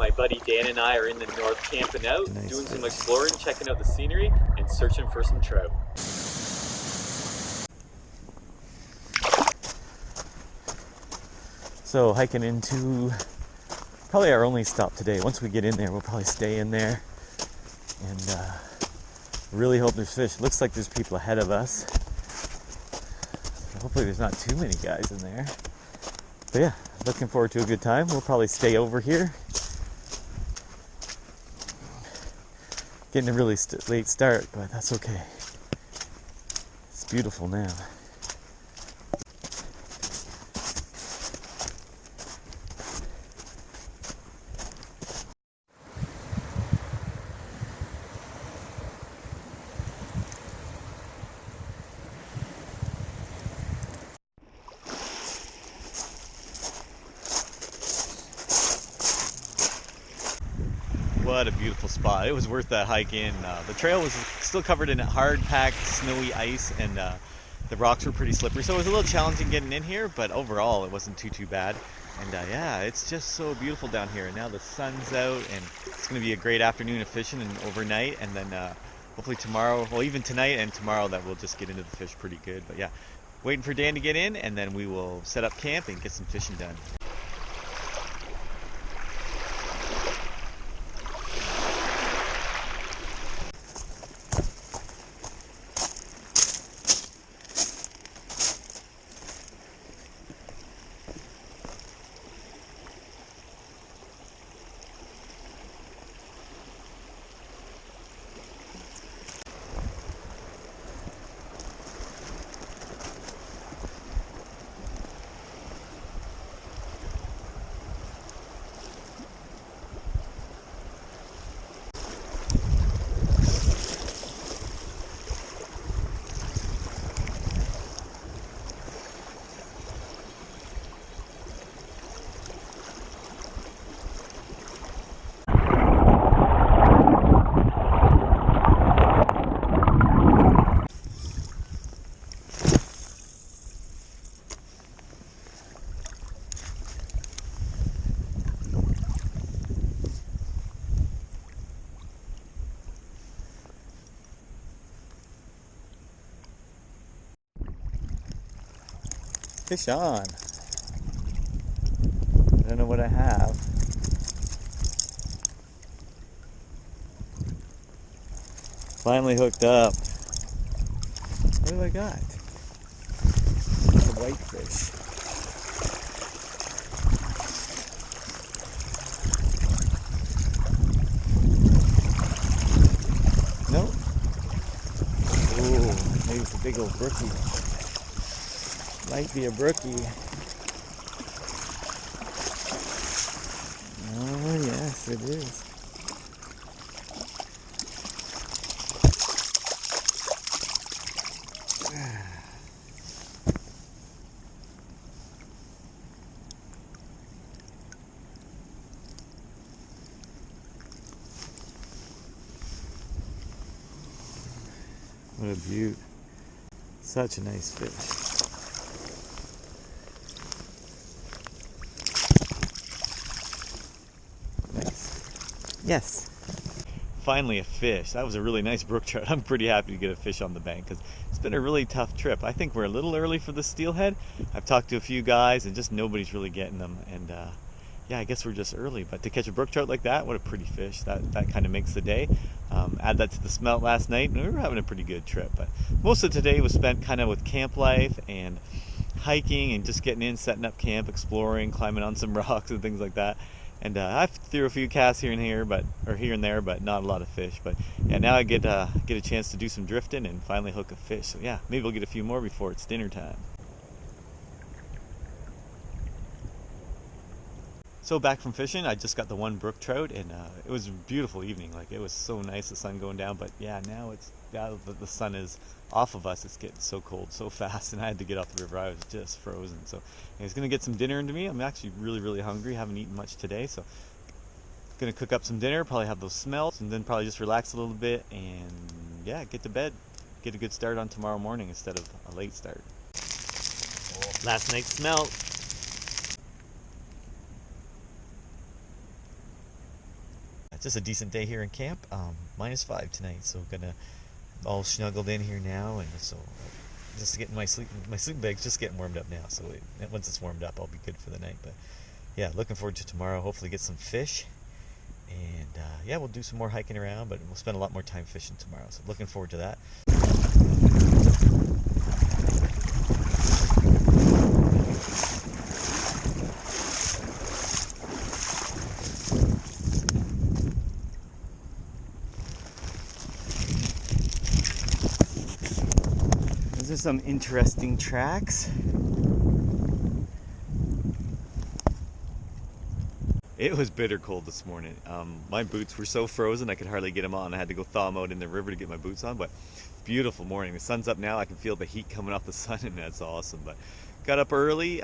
My buddy Dan and I are in the north camping out, doing some exploring, checking out the scenery, and searching for some trout. So hiking into probably our only stop today. Once we get in there, we'll probably stay in there and really hope there's fish. Looks like there's people ahead of us. So hopefully there's not too many guys in there. But yeah, looking forward to a good time. We'll probably stay over here. Getting a really late start, but that's okay. It's beautiful now. What a beautiful spot. It was worth that hike in. The trail was still covered in hard-packed, snowy ice, and the rocks were pretty slippery, so it was a little challenging getting in here, but overall it wasn't too bad. And yeah, it's just so beautiful down here. And now the sun's out, and it's going to be a great afternoon of fishing and overnight, and then hopefully tomorrow, well, even tonight and tomorrow, that we'll just get into the fish pretty good. But yeah, waiting for Dan to get in, and then we will set up camp and get some fishing done. Fish on. I don't know what I have. Finally hooked up. What do I got? It's a whitefish. Nope. Ooh, maybe it's a big old brookie. Might be a brookie. Oh yes, it is. What a beaut. Such a nice fish. Yes. Finally a fish. That was a really nice brook trout. I'm pretty happy to get a fish on the bank because it's been a really tough trip. I think we're a little early for the steelhead. I've talked to a few guys and just nobody's really getting them. And yeah, I guess we're just early. But to catch a brook trout like that, what a pretty fish. That kind of makes the day. Add that to the smelt last night and we were having a pretty good trip. But most of today was spent kind of with camp life and hiking and just getting in, setting up camp, exploring, climbing on some rocks and things like that. And I threw a few casts here and there, but not a lot of fish. But yeah, now I get a chance to do some drifting and finally hook a fish. So yeah, maybe we'll get a few more before it's dinner time. So back from fishing, I just got the one brook trout, and it was a beautiful evening. Like, it was so nice, the sun going down. But yeah, now the sun is off of us. It's getting so cold so fast, and I had to get off the river. I was just frozen. So I was gonna get some dinner into me. I'm actually really hungry. Haven't eaten much today, so gonna cook up some dinner. Probably have those smelts, and then probably just relax a little bit, and yeah, get to bed. Get a good start on tomorrow morning instead of a late start. Last night's smelt. just a decent day here in camp. -5 tonight, so gonna all snuggled in here now, and so just getting my sleeping bag's just getting warmed up now. So once it's warmed up, I'll be good for the night. But yeah, looking forward to tomorrow. Hopefully get some fish, and yeah, we'll do some more hiking around, but we'll spend a lot more time fishing tomorrow. So looking forward to that. These are some interesting tracks. It was bitter cold this morning. My boots were so frozen I could hardly get them on. I had to go thaw them out in the river to get my boots on, but beautiful morning. The sun's up now. I can feel the heat coming off the sun, and that's awesome. But got up early,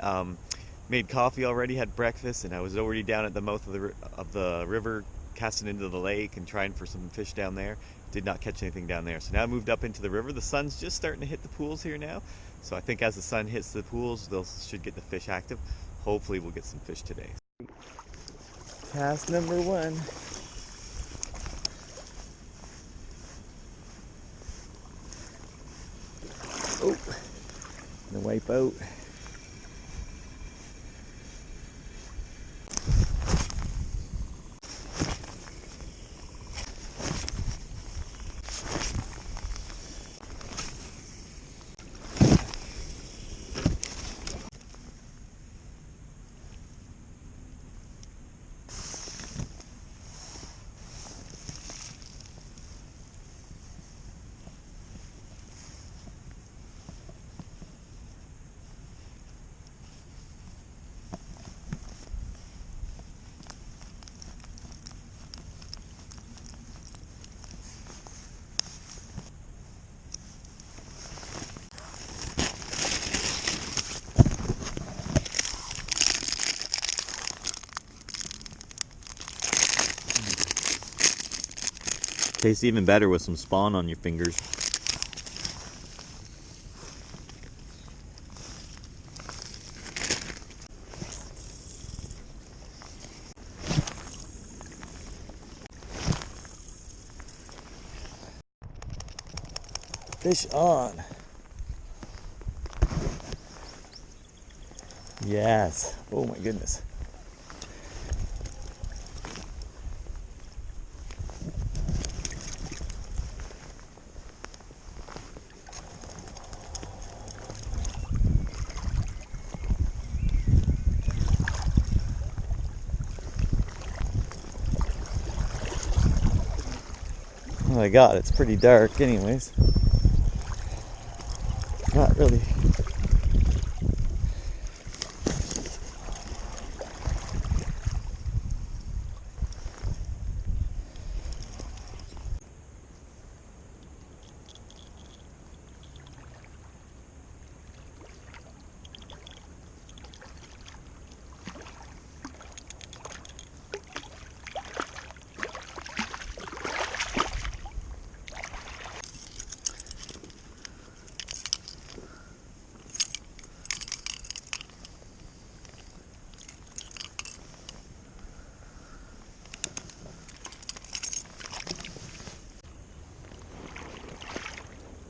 made coffee already, had breakfast, and I was already down at the mouth of the river, casting into the lake and trying for some fish down there. Did not catch anything down there. So now I moved up into the river. The sun's just starting to hit the pools here now. So I think as the sun hits the pools, they'll should get the fish active. Hopefully we'll get some fish today. Cast number 1. Oh, gonna wipe out. Tastes even better with some spawn on your fingers. Fish on. Yes. Oh my goodness. Oh my god, it's pretty dark anyways. Not really.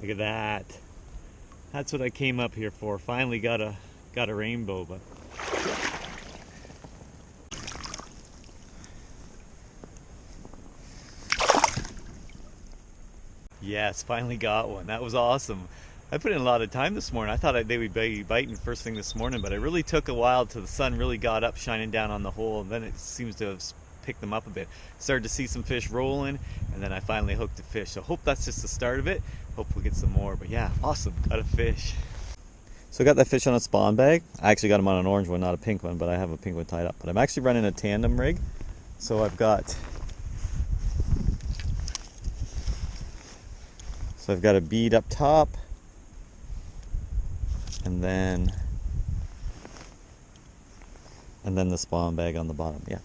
Look at that. That's what I came up here for. Finally got a rainbow, but yes, finally got one. That was awesome. I put in a lot of time this morning. I thought they would be biting first thing this morning, but it really took a while till the sun really got up, shining down on the hole, and then it seems to have picked them up a bit. Started to see some fish rolling, and then I finally hooked a fish. So hope that's just the start of it. Hope we'll get some more. But yeah, awesome. Got a fish. So I got that fish on a spawn bag. I actually got him on an orange one, not a pink one, but I have a pink one tied up. But I'm actually running a tandem rig. So I've got a bead up top, and then the spawn bag on the bottom. Yeah.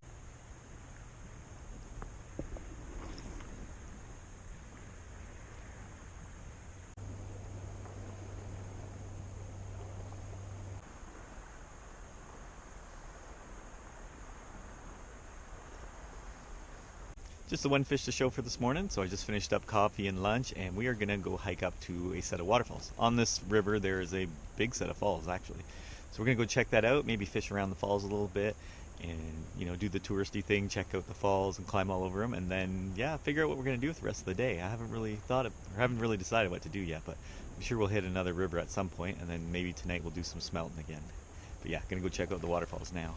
Just the one fish to show for this morning, so I just finished up coffee and lunch, and we are gonna go hike up to a set of waterfalls. On this river there is a big set of falls actually. So we're gonna go check that out, maybe fish around the falls a little bit, and do the touristy thing, check out the falls and climb all over them, and then figure out what we're gonna do with the rest of the day. I haven't really haven't really decided what to do yet, but I'm sure we'll hit another river at some point, and then maybe tonight we'll do some smelting again. But yeah, gonna go check out the waterfalls now.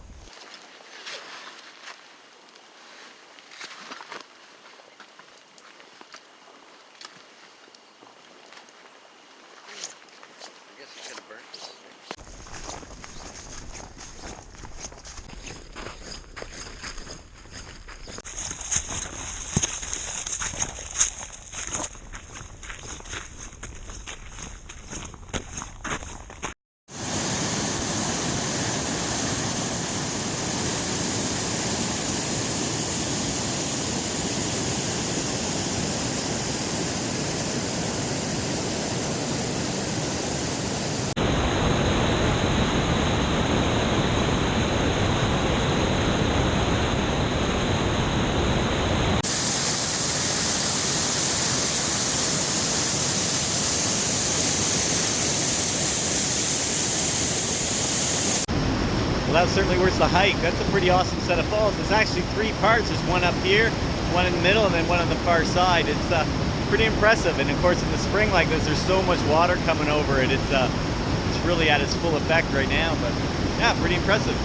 Well, that was certainly worth the hike. That's a pretty awesome set of falls. There's actually three parts. There's one up here, one in the middle, and then one on the far side. It's pretty impressive. And of course, in the spring like this, there's so much water coming over it. It's really at its full effect right now. But yeah, pretty impressive.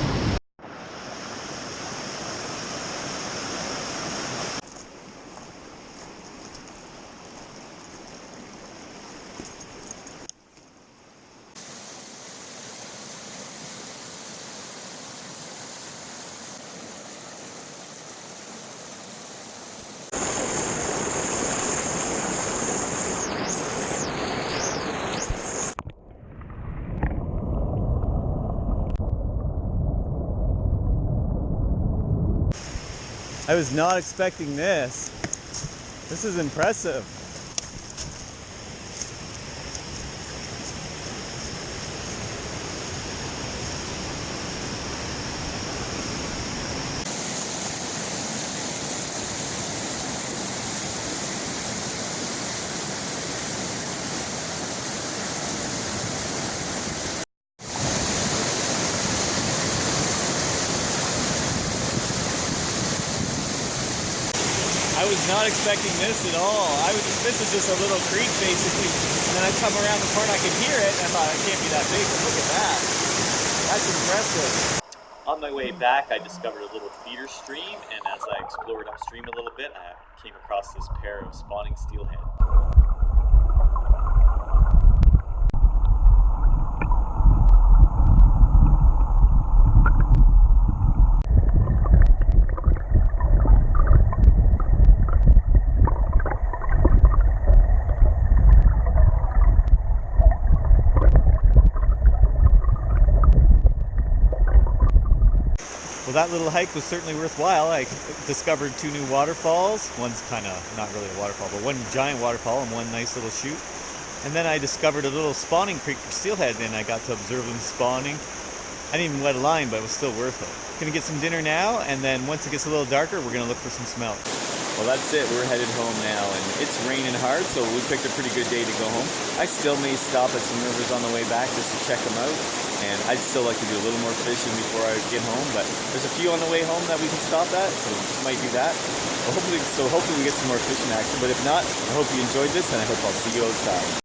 I was not expecting this. This is impressive. I was not expecting this at all. This is just a little creek basically, and then I come around the corner, I could hear it, and I thought it can't be that big, but look at that. That's impressive. On my way back, I discovered a little feeder stream, and as I explored upstream a little bit, I came across this pair of spawning steelhead. Well, that little hike was certainly worthwhile. I discovered two new waterfalls. One's kind of not really a waterfall, but one giant waterfall and one nice little chute. And then I discovered a little spawning creek for steelhead, and I got to observe them spawning. I didn't even wet a line, but it was still worth it. Gonna get some dinner now, and then once it gets a little darker, we're gonna look for some smelt. Well, that's it. We're headed home now, and it's raining hard, so we picked a pretty good day to go home. I still may stop at some rivers on the way back just to check them out, and I'd still like to do a little more fishing before I get home, but there's a few on the way home that we can stop at, so we just might do that. Well, hopefully we get some more fishing action, but if not, I hope you enjoyed this, and I hope I'll see you outside.